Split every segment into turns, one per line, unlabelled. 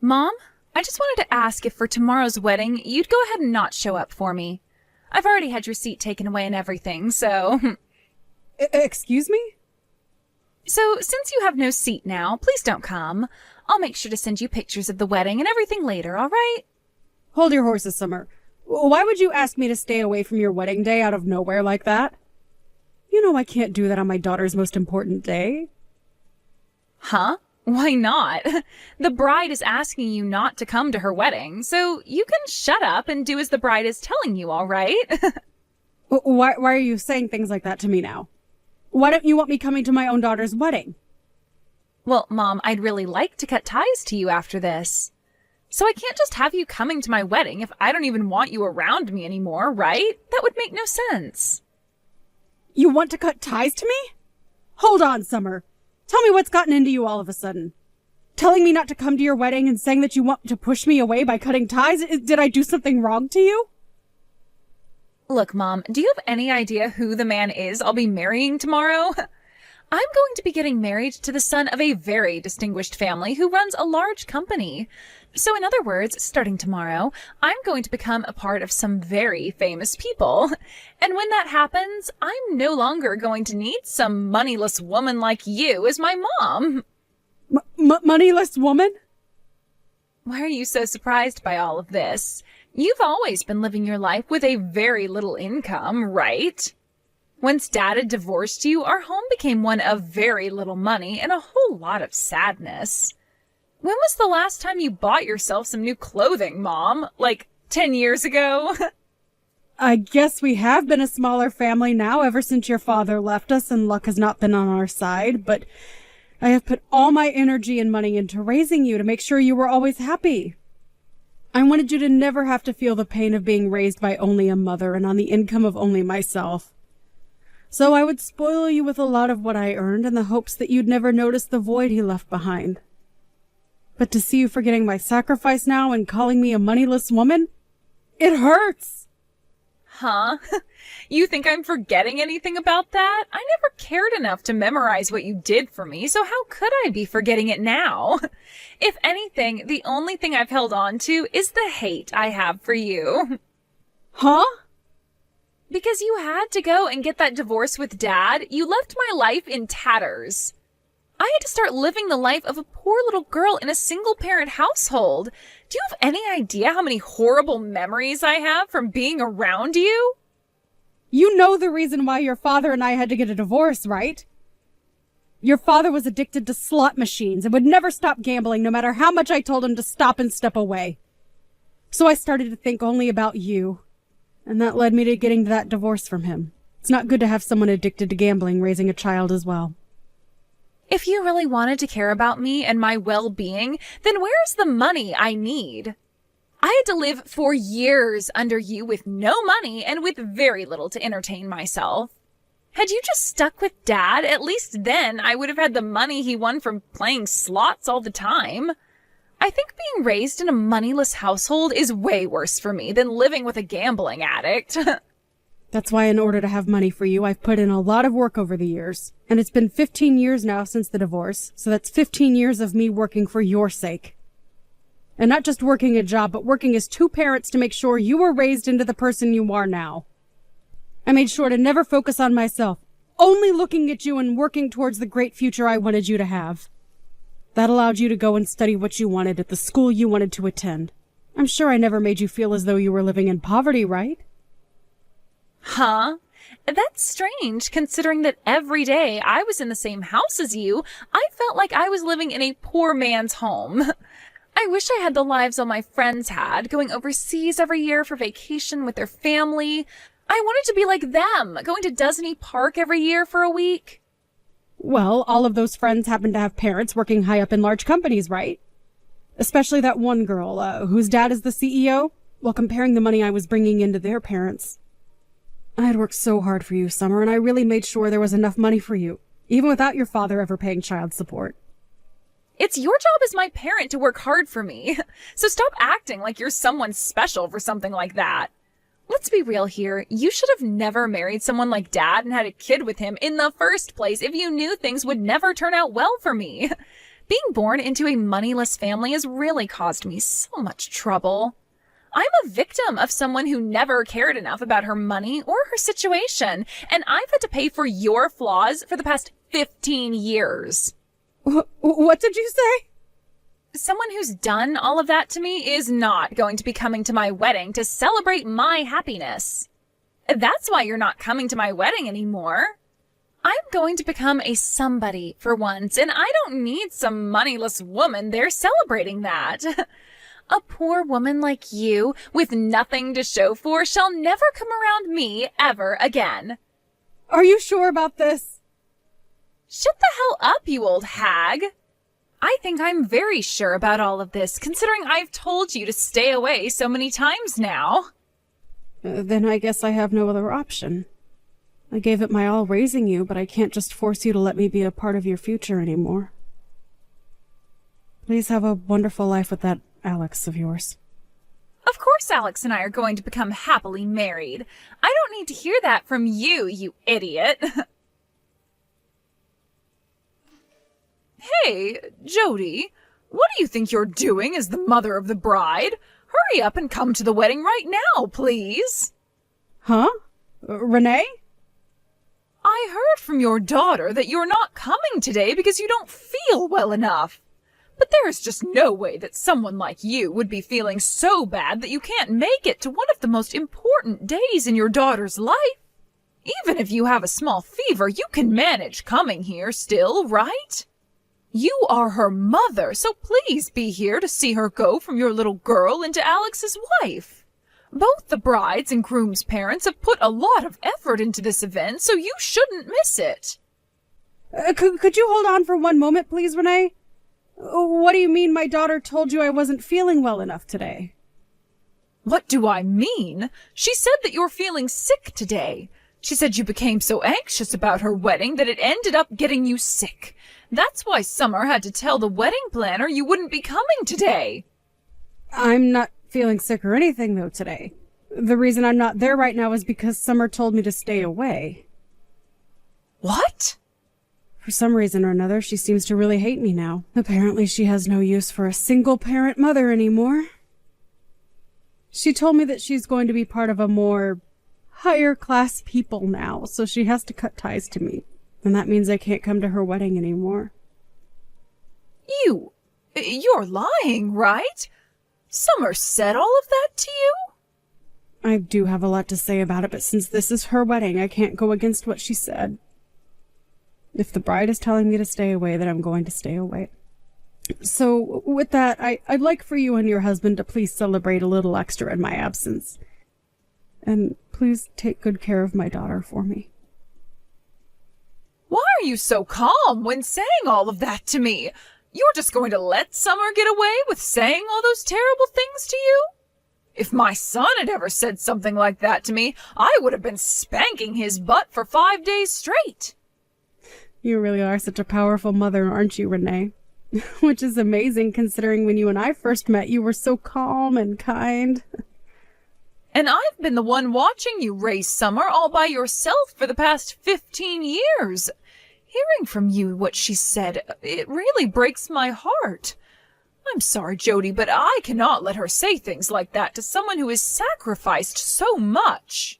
Mom, I just wanted to ask if for tomorrow's wedding, you'd go ahead and not show up for me. I've already had your seat taken away and everything, so...
Excuse me?
So, since you have no seat now, please don't come. I'll make sure to send you pictures of the wedding and everything later, all right?
Hold your horses, Summer. Why would you ask me to stay away from your wedding day out of nowhere like that? You know I can't do that on my daughter's most important day.
Huh? Why not? The bride is asking you not to come to her wedding, so you can shut up and do as the bride is telling you, all right?
Why are you saying things like that to me now? Why don't you want me coming to my own daughter's wedding?
Well, Mom, I'd really like to cut ties to you after this. So I can't just have you coming to my wedding if I don't even want you around me anymore, right? That would make no sense.
You want to cut ties to me? Hold on, Summer. Tell me what's gotten into you all of a sudden. Telling me not to come to your wedding and saying that you want to push me away by cutting ties? Did I do something wrong to you?
Look, Mom, do you have any idea who the man is I'll be marrying tomorrow? I'm going to be getting married to the son of a very distinguished family who runs a large company. So in other words, starting tomorrow, I'm going to become a part of some very famous people. And when that happens, I'm no longer going to need some moneyless woman like you as my mom.
Moneyless woman?
Why are you so surprised by all of this? You've always been living your life with a very little income, right? Once Dad had divorced you, our home became one of very little money and a whole lot of sadness. When was the last time you bought yourself some new clothing, Mom? Like 10 years ago?
I guess we have been a smaller family now ever since your father left us and luck has not been on our side, but I have put all my energy and money into raising you to make sure you were always happy. I wanted you to never have to feel the pain of being raised by only a mother and on the income of only myself. So I would spoil you with a lot of what I earned in the hopes that you'd never notice the void he left behind. But to see you forgetting my sacrifice now and calling me a moneyless woman, it hurts!
Huh? You think I'm forgetting anything about that? I never cared enough to memorize what you did for me, so how could I be forgetting it now? If anything, the only thing I've held on to is the hate I have for you.
Huh?
Because you had to go and get that divorce with Dad, you left my life in tatters. I had to start living the life of a poor little girl in a single-parent household. Do you have any idea how many horrible memories I have from being around you?
You know the reason why your father and I had to get a divorce, right? Your father was addicted to slot machines and would never stop gambling no matter how much I told him to stop and step away. So I started to think only about you, and that led me to getting that divorce from him. It's not good to have someone addicted to gambling raising a child as well.
If you really wanted to care about me and my well-being, then where's the money I need? I had to live for years under you with no money and with very little to entertain myself. Had you just stuck with Dad, at least then I would have had the money he won from playing slots all the time. I think being raised in a moneyless household is way worse for me than living with a gambling addict.
That's why in order to have money for you, I've put in a lot of work over the years. And it's been 15 years now since the divorce, so that's 15 years of me working for your sake. And not just working a job, but working as two parents to make sure you were raised into the person you are now. I made sure to never focus on myself, only looking at you and working towards the great future I wanted you to have. That allowed you to go and study what you wanted at the school you wanted to attend. I'm sure I never made you feel as though you were living in poverty, right?
Huh? That's strange, considering that every day I was in the same house as you, I felt like I was living in a poor man's home. I wish I had the lives all my friends had, going overseas every year for vacation with their family. I wanted to be like them, going to Disney Park every year for a week.
Well, all of those friends happen to have parents working high up in large companies, right? Especially that one girl, whose dad is the CEO, while comparing the money I was bringing into their parents. I had worked so hard for you, Summer, and I really made sure there was enough money for you, even without your father ever paying child support.
It's your job as my parent to work hard for me, so stop acting like you're someone special for something like that. Let's be real here, you should have never married someone like Dad and had a kid with him in the first place if you knew things would never turn out well for me. Being born into a moneyless family has really caused me so much trouble. I'm a victim of someone who never cared enough about her money or her situation, and I've had to pay for your flaws for the past 15 years.
What did you say?
Someone who's done all of that to me is not going to be coming to my wedding to celebrate my happiness. That's why you're not coming to my wedding anymore. I'm going to become a somebody for once, and I don't need some moneyless woman there celebrating that. A poor woman like you, with nothing to show for, shall never come around me ever again.
Are you sure about this?
Shut the hell up, you old hag. I think I'm very sure about all of this, considering I've told you to stay away so many times now.
Then I guess I have no other option. I gave it my all raising you, but I can't just force you to let me be a part of your future anymore. Please have a wonderful life with that Alex of yours.
Of course Alex and I are going to become happily married. I don't need to hear that from you, you idiot. Hey, Jody, what do you think you're doing as the mother of the bride? Hurry up and come to the wedding right now, please.
Huh? Renee?
I heard from your daughter that you're not coming today because you don't feel well enough. But there is just no way that someone like you would be feeling so bad that you can't make it to one of the most important days in your daughter's life. Even if you have a small fever, you can manage coming here still, right? You are her mother, so please be here to see her go from your little girl into Alex's wife. Both the bride's and groom's parents have put a lot of effort into this event, so you shouldn't miss it.
Could you hold on for one moment, please, Renee? What do you mean my daughter told you I wasn't feeling well enough today?
What do I mean? She said that you're feeling sick today. She said you became so anxious about her wedding that it ended up getting you sick. That's why Summer had to tell the wedding planner you wouldn't be coming today.
I'm not feeling sick or anything, though, today. The reason I'm not there right now is because Summer told me to stay away.
What?
For some reason or another, she seems to really hate me now. Apparently she has no use for a single-parent mother anymore. She told me that she's going to be part of a more higher-class people now, so she has to cut ties to me. And that means I can't come to her wedding anymore.
You're lying, right? Summer said all of that to you?
I do have a lot to say about it, but since this is her wedding, I can't go against what she said. If the bride is telling me to stay away, then I'm going to stay away. So, with that, I'd like for you and your husband to please celebrate a little extra in my absence. And please take good care of my daughter for me.
Why are you so calm when saying all of that to me? You're just going to let Summer get away with saying all those terrible things to you? If my son had ever said something like that to me, I would have been spanking his butt for 5 days straight.
You really are such a powerful mother, aren't you, Renee? Which is amazing considering when you and I first met, you were so calm and kind.
And I've been the one watching you raise Summer all by yourself for the past 15 years. Hearing from you what she said, it really breaks my heart. I'm sorry, Jody, but I cannot let her say things like that to someone who has sacrificed so much.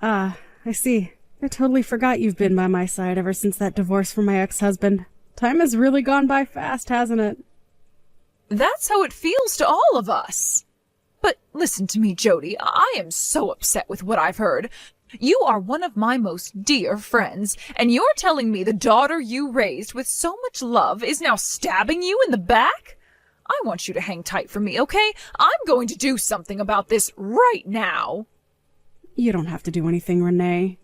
Ah, I see. I totally forgot you've been by my side ever since that divorce from my ex-husband. Time has really gone by fast, hasn't it?
That's how it feels to all of us. But listen to me, Jody. I am so upset with what I've heard. You are one of my most dear friends, and you're telling me the daughter you raised with so much love is now stabbing you in the back? I want you to hang tight for me, okay? I'm going to do something about this right now.
You don't have to do anything, Renee.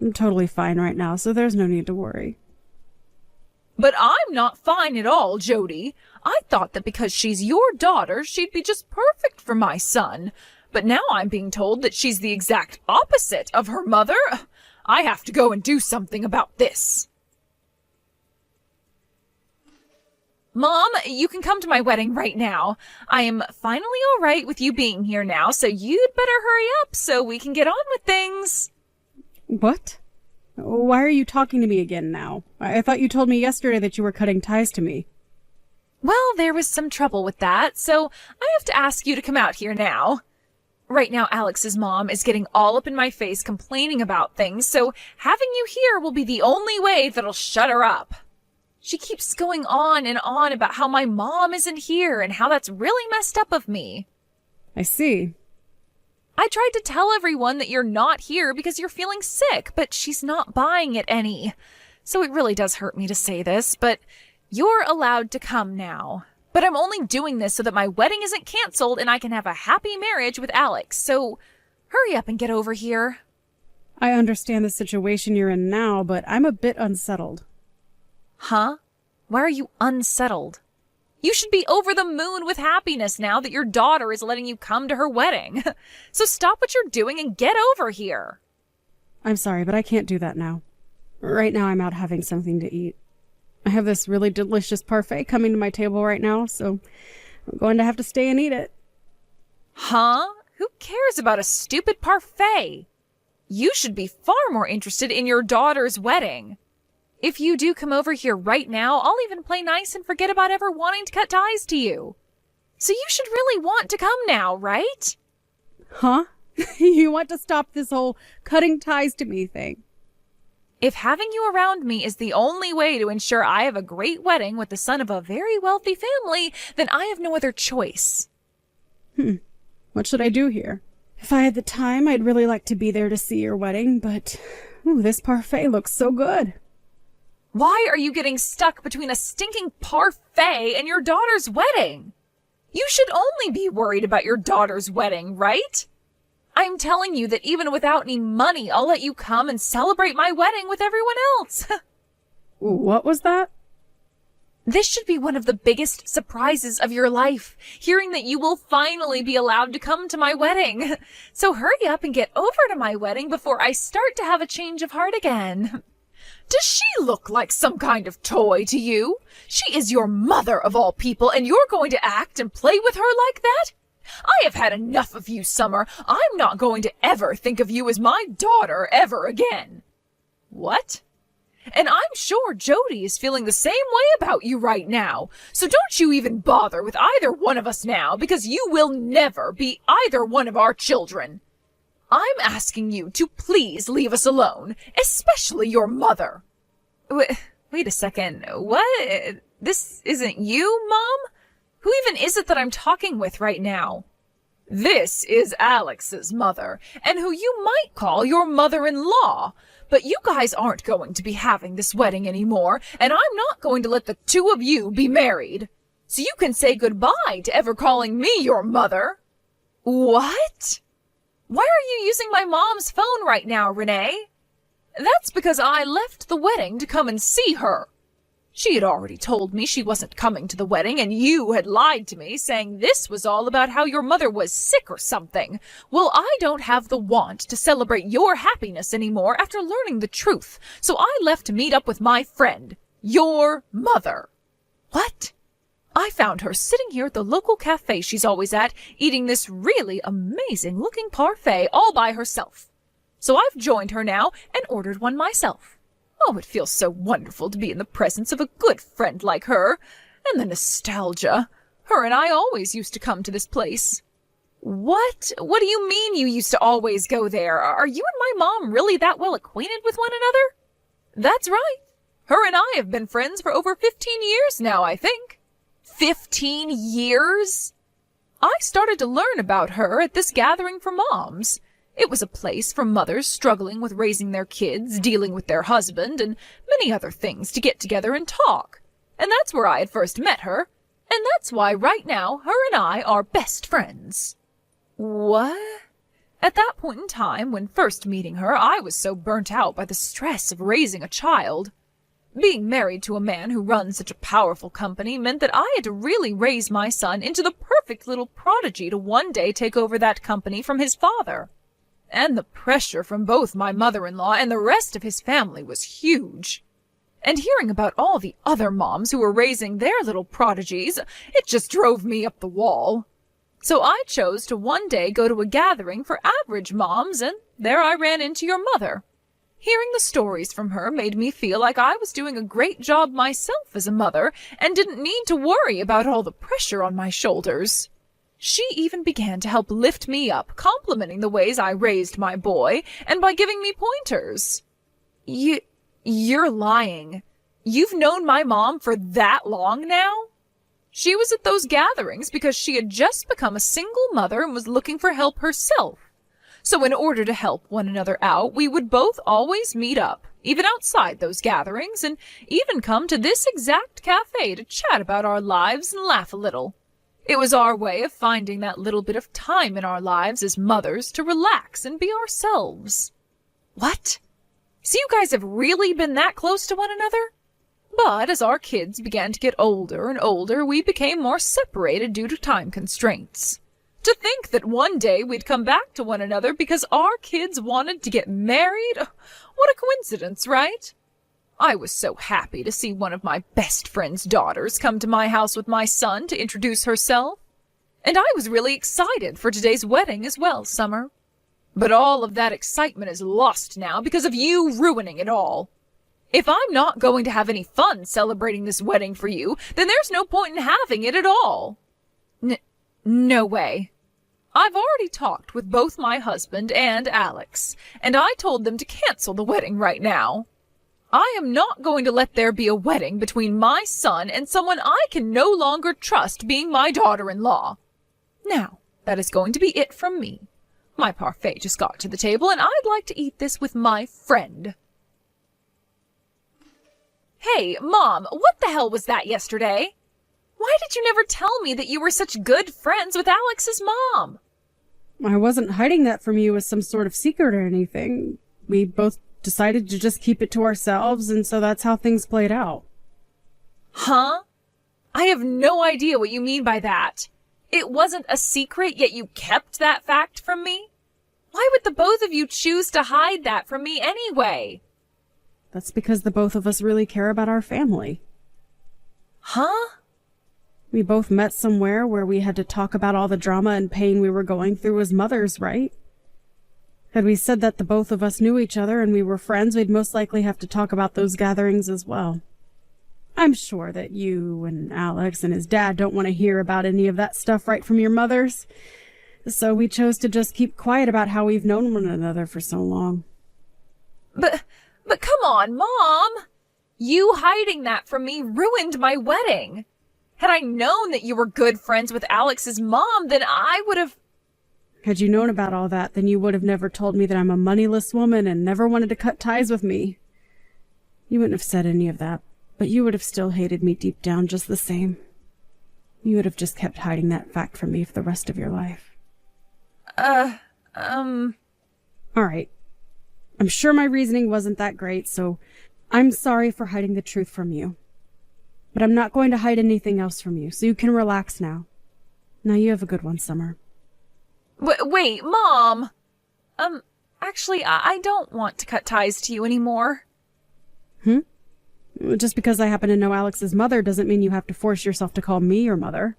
I'm totally fine right now, so there's no need to worry.
But I'm not fine at all, Jody. I thought that because she's your daughter, she'd be just perfect for my son. But now I'm being told that she's the exact opposite of her mother. I have to go and do something about this. Mom, you can come to my wedding right now. I am finally all right with you being here now, so you'd better hurry up so we can get on with things.
What? Why are you talking to me again now? I thought you told me yesterday that you were cutting ties to me.
Well, there was some trouble with that, so I have to ask you to come out here now. Right now, Alex's mom is getting all up in my face complaining about things, so having you here will be the only way that'll shut her up. She keeps going on and on about how my mom isn't here and how that's really messed up of me.
I see.
I tried to tell everyone that you're not here because you're feeling sick, but she's not buying it any. So it really does hurt me to say this, but you're allowed to come now. But I'm only doing this so that my wedding isn't canceled and I can have a happy marriage with Alex. So hurry up and get over here.
I understand the situation you're in now, but I'm a bit unsettled.
Huh? Why are you unsettled? You should be over the moon with happiness now that your daughter is letting you come to her wedding. So stop what you're doing and get over here.
I'm sorry, but I can't do that now. Right now I'm out having something to eat. I have this really delicious parfait coming to my table right now, so I'm going to have to stay and eat it.
Huh? Who cares about a stupid parfait? You should be far more interested in your daughter's wedding. If you do come over here right now, I'll even play nice and forget about ever wanting to cut ties to you. So you should really want to come now, right?
Huh? You want to stop this whole cutting ties to me thing?
If having you around me is the only way to ensure I have a great wedding with the son of a very wealthy family, then I have no other choice.
What should I do here? If I had the time, I'd really like to be there to see your wedding, but this parfait looks so good.
Why are you getting stuck between a stinking parfait and your daughter's wedding? You should only be worried about your daughter's wedding, right? I'm telling you that even without any money, I'll let you come and celebrate my wedding with everyone else.
What was that?
This should be one of the biggest surprises of your life, hearing that you will finally be allowed to come to my wedding. So hurry up and get over to my wedding before I start to have a change of heart again. Does she look like some kind of toy to you? She is your mother of all people, and you're going to act and play with her like that? I have had enough of you, Summer. I'm not going to ever think of you as my daughter ever again. What? And I'm sure Jody is feeling the same way about you right now. So don't you even bother with either one of us now, because you will never be either one of our children. I'm asking you to please leave us alone, especially your mother. Wait a second. What? This isn't you, Mom? Who even is it that I'm talking with right now? This is Alex's mother, and who you might call your mother-in-law. But you guys aren't going to be having this wedding anymore, and I'm not going to let the two of you be married. So you can say goodbye to ever calling me your mother. What? Why are you using my mom's phone right now, Renee? That's because I left the wedding to come and see her. She had already told me she wasn't coming to the wedding, and you had lied to me, saying this was all about how your mother was sick or something. Well, I don't have the want to celebrate your happiness anymore after learning the truth, so I left to meet up with my friend, your mother. What? I found her sitting here at the local cafe she's always at, eating this really amazing-looking parfait all by herself. So I've joined her now and ordered one myself. Oh, it feels so wonderful to be in the presence of a good friend like her. And the nostalgia. Her and I always used to come to this place. What? What do you mean you used to always go there? Are you and my mom really that well acquainted with one another? That's right. Her and I have been friends for over 15 years now, I think. 15 years? I started to learn about her at this gathering for moms. It was a place for mothers struggling with raising their kids, dealing with their husband, and many other things to get together and talk. And that's where I had first met her. And that's why right now her and I are best friends. What? At that point in time, when first meeting her, I was so burnt out by the stress of raising a child. Being married to a man who runs such a powerful company meant that I had to really raise my son into the perfect little prodigy to one day take over that company from his father. And the pressure from both my mother-in-law and the rest of his family was huge. And hearing about all the other moms who were raising their little prodigies, it just drove me up the wall. So I chose to one day go to a gathering for average moms, and there I ran into your mother. Hearing the stories from her made me feel like I was doing a great job myself as a mother and didn't need to worry about all the pressure on my shoulders. She even began to help lift me up, complimenting the ways I raised my boy and by giving me pointers. You're lying. You've known my mom for that long now? She was at those gatherings because she had just become a single mother and was looking for help herself. So in order to help one another out, we would both always meet up, even outside those gatherings, and even come to this exact cafe to chat about our lives and laugh a little. It was our way of finding that little bit of time in our lives as mothers to relax and be ourselves. What? So you guys have really been that close to one another? But as our kids began to get older and older, we became more separated due to time constraints. To think that one day we'd come back to one another because our kids wanted to get married? What a coincidence, right? I was so happy to see one of my best friend's daughters come to my house with my son to introduce herself. And I was really excited for today's wedding as well, Summer. But all of that excitement is lost now because of you ruining it all. If I'm not going to have any fun celebrating this wedding for you, then there's no point in having it at all. No way. I've already talked with both my husband and Alex, and I told them to cancel the wedding right now. I am not going to let there be a wedding between my son and someone I can no longer trust being my daughter-in-law. Now, that is going to be it from me. My parfait just got to the table, and I'd like to eat this with my friend. Hey, Mom, what the hell was that yesterday? Why did you never tell me that you were such good friends with Alex's mom?
I wasn't hiding that from you as some sort of secret or anything. We both decided to just keep it to ourselves, and so that's how things played out.
Huh? I have no idea what you mean by that. It wasn't a secret, yet you kept that fact from me? Why would the both of you choose to hide that from me anyway?
That's because the both of us really care about our family.
Huh?
We both met somewhere where we had to talk about all the drama and pain we were going through as mothers, right? Had we said that the both of us knew each other and we were friends, we'd most likely have to talk about those gatherings as well. I'm sure that you and Alex and his dad don't want to hear about any of that stuff right from your mothers. So we chose to just keep quiet about how we've known one another for so long.
But come on, Mom! You hiding that from me ruined my wedding. Had I known that you were good friends with Alex's mom, then I would have...
Had you known about all that, then you would have never told me that I'm a moneyless woman and never wanted to cut ties with me. You wouldn't have said any of that, but you would have still hated me deep down just the same. You would have just kept hiding that fact from me for the rest of your life. All right. I'm sure my reasoning wasn't that great, so I'm sorry for hiding the truth from you. But I'm not going to hide anything else from you, so you can relax now. Now you have a good one, Summer.
Wait, Mom! Actually, I don't want to cut ties to you anymore.
Just because I happen to know Alex's mother doesn't mean you have to force yourself to call me your mother.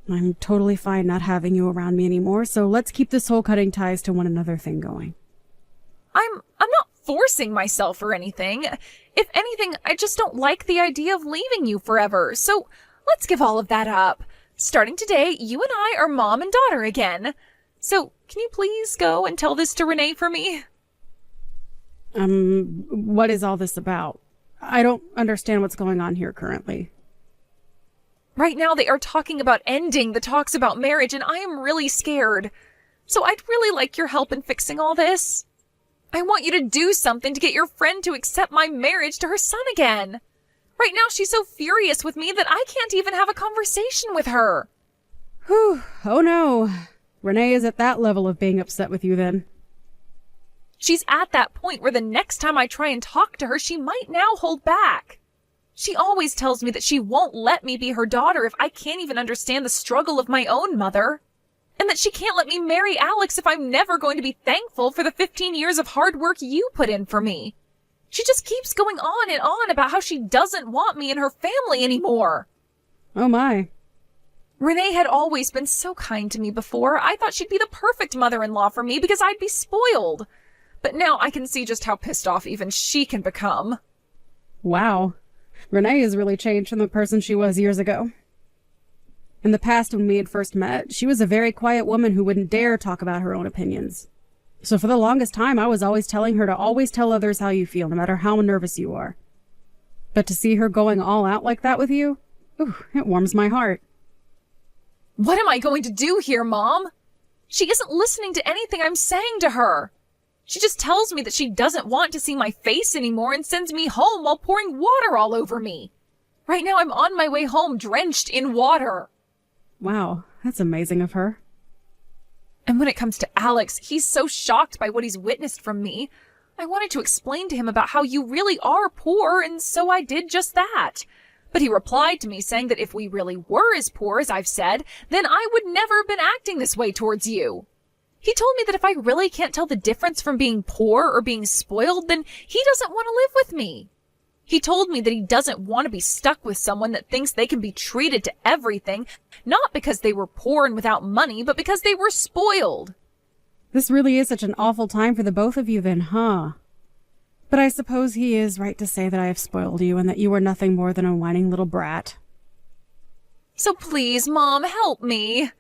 I'm totally fine not having you around me anymore, so let's keep this whole cutting ties to one another thing going.
I'm not forcing myself or anything. If anything, I just don't like the idea of leaving you forever, so let's give all of that up. Starting today, you and I are mom and daughter again. So, can you please go and tell this to Renee for me?
What is all this about? I don't understand what's going on here currently.
Right now they are talking about ending the talks about marriage, and I am really scared. So I'd really like your help in fixing all this. I want you to do something to get your friend to accept my marriage to her son again. Right now she's so furious with me that I can't even have a conversation with her.
Whew, oh no. Renee is at that level of being upset with you then.
She's at that point where the next time I try and talk to her, she might now hold back. She always tells me that she won't let me be her daughter if I can't even understand the struggle of my own mother. And that she can't let me marry Alex if I'm never going to be thankful for the 15 years of hard work you put in for me. She just keeps going on and on about how she doesn't want me in her family anymore.
Oh my.
Renee had always been so kind to me before. I thought she'd be the perfect mother-in-law for me because I'd be spoiled. but now I can see just how pissed off even she can become.
Wow. Renee has really changed from the person she was years ago. In the past, when we had first met, she was a very quiet woman who wouldn't dare talk about her own opinions. So for the longest time, I was always telling her to always tell others how you feel, no matter how nervous you are. But to see her going all out like that with you, it warms my heart.
What am I going to do here, Mom? She isn't listening to anything I'm saying to her. She just tells me that she doesn't want to see my face anymore and sends me home while pouring water all over me. Right now I'm on my way home drenched in water.
Wow, that's amazing of her.
And when it comes to Alex, he's so shocked by what he's witnessed from me. I wanted to explain to him about how you really are poor, and so I did just that. But he replied to me saying that if we really were as poor as I've said, then I would never have been acting this way towards you. He told me that if I really can't tell the difference from being poor or being spoiled, then he doesn't want to live with me. He told me that he doesn't want to be stuck with someone that thinks they can be treated to everything, not because they were poor and without money, but because they were spoiled.
This really is such an awful time for the both of you then, huh? But I suppose he is right to say that I have spoiled you and that you are nothing more than a whining little brat.
So please, Mom, help me.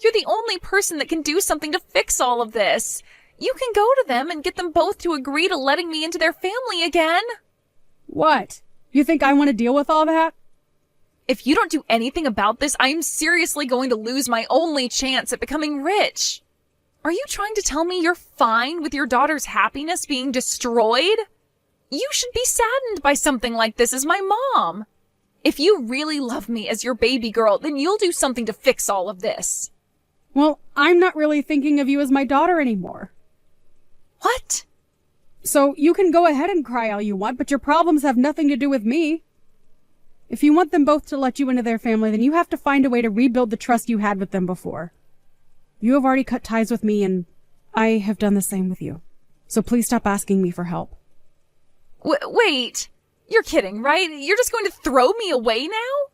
You're the only person that can do something to fix all of this. You can go to them and get them both to agree to letting me into their family again.
What? You think I want to deal with all that?
If you don't do anything about this, I am seriously going to lose my only chance at becoming rich. Are you trying to tell me you're fine with your daughter's happiness being destroyed? You should be saddened by something like this as my mom. If you really love me as your baby girl, then you'll do something to fix all of this.
Well, I'm not really thinking of you as my daughter anymore.
What?
So you can go ahead and cry all you want, but your problems have nothing to do with me. If you want them both to let you into their family, then you have to find a way to rebuild the trust you had with them before. You have already cut ties with me, and I have done the same with you. So please stop asking me for help.
Wait. You're kidding, right? You're just going to throw me away now?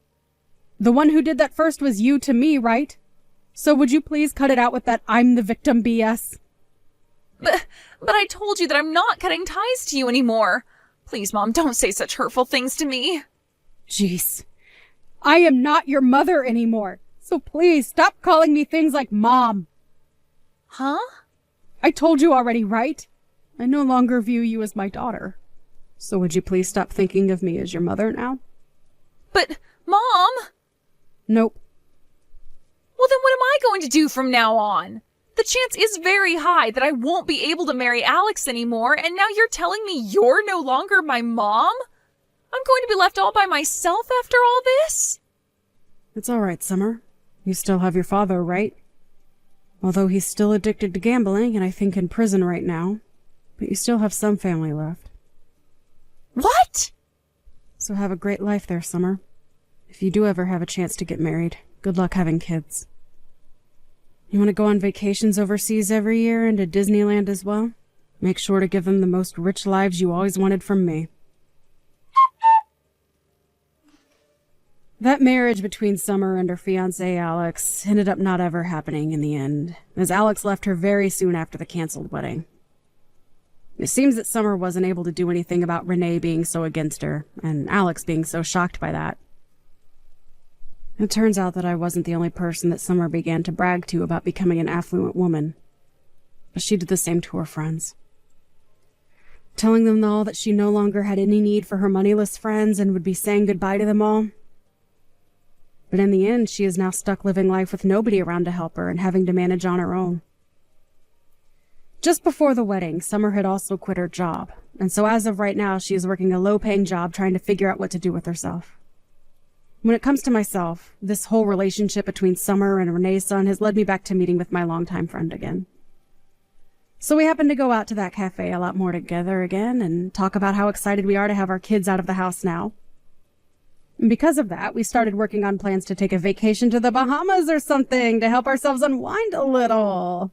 The one who did that first was you to me, right? So would you please cut it out with that I'm the victim BS?
But I told you that I'm not cutting ties to you anymore. Please, Mom, don't say such hurtful things to me.
Jeez. I am not your mother anymore. So please stop calling me things like Mom.
Huh?
I told you already, right? I no longer view you as my daughter. So would you please stop thinking of me as your mother now?
But, Mom!
Nope.
Well, then what am I going to do from now on? The chance is very high that I won't be able to marry Alex anymore, and now you're telling me you're no longer my mom? I'm going to be left all by myself after all this?
It's all right, Summer. You still have your father, right? Although he's still addicted to gambling and I think in prison right now. But you still have some family left.
What?
So have a great life there, Summer. If you do ever have a chance to get married, good luck having kids. You want to go on vacations overseas every year and to Disneyland as well? Make sure to give them the most rich lives you always wanted from me. That marriage between Summer and her fiancé Alex ended up not ever happening in the end, as Alex left her very soon after the canceled wedding. It seems that Summer wasn't able to do anything about Renee being so against her, and Alex being so shocked by that. It turns out that I wasn't the only person that Summer began to brag to about becoming an affluent woman, but she did the same to her friends. Telling them all that she no longer had any need for her moneyless friends and would be saying goodbye to them all. But in the end, she is now stuck living life with nobody around to help her and having to manage on her own. Just before the wedding, Summer had also quit her job, and so as of right now, she is working a low-paying job trying to figure out what to do with herself. When it comes to myself, this whole relationship between Summer and Renee's son has led me back to meeting with my longtime friend again. So we happened to go out to that cafe a lot more together again and talk about how excited we are to have our kids out of the house now. And because of that, we started working on plans to take a vacation to the Bahamas or something to help ourselves unwind a little.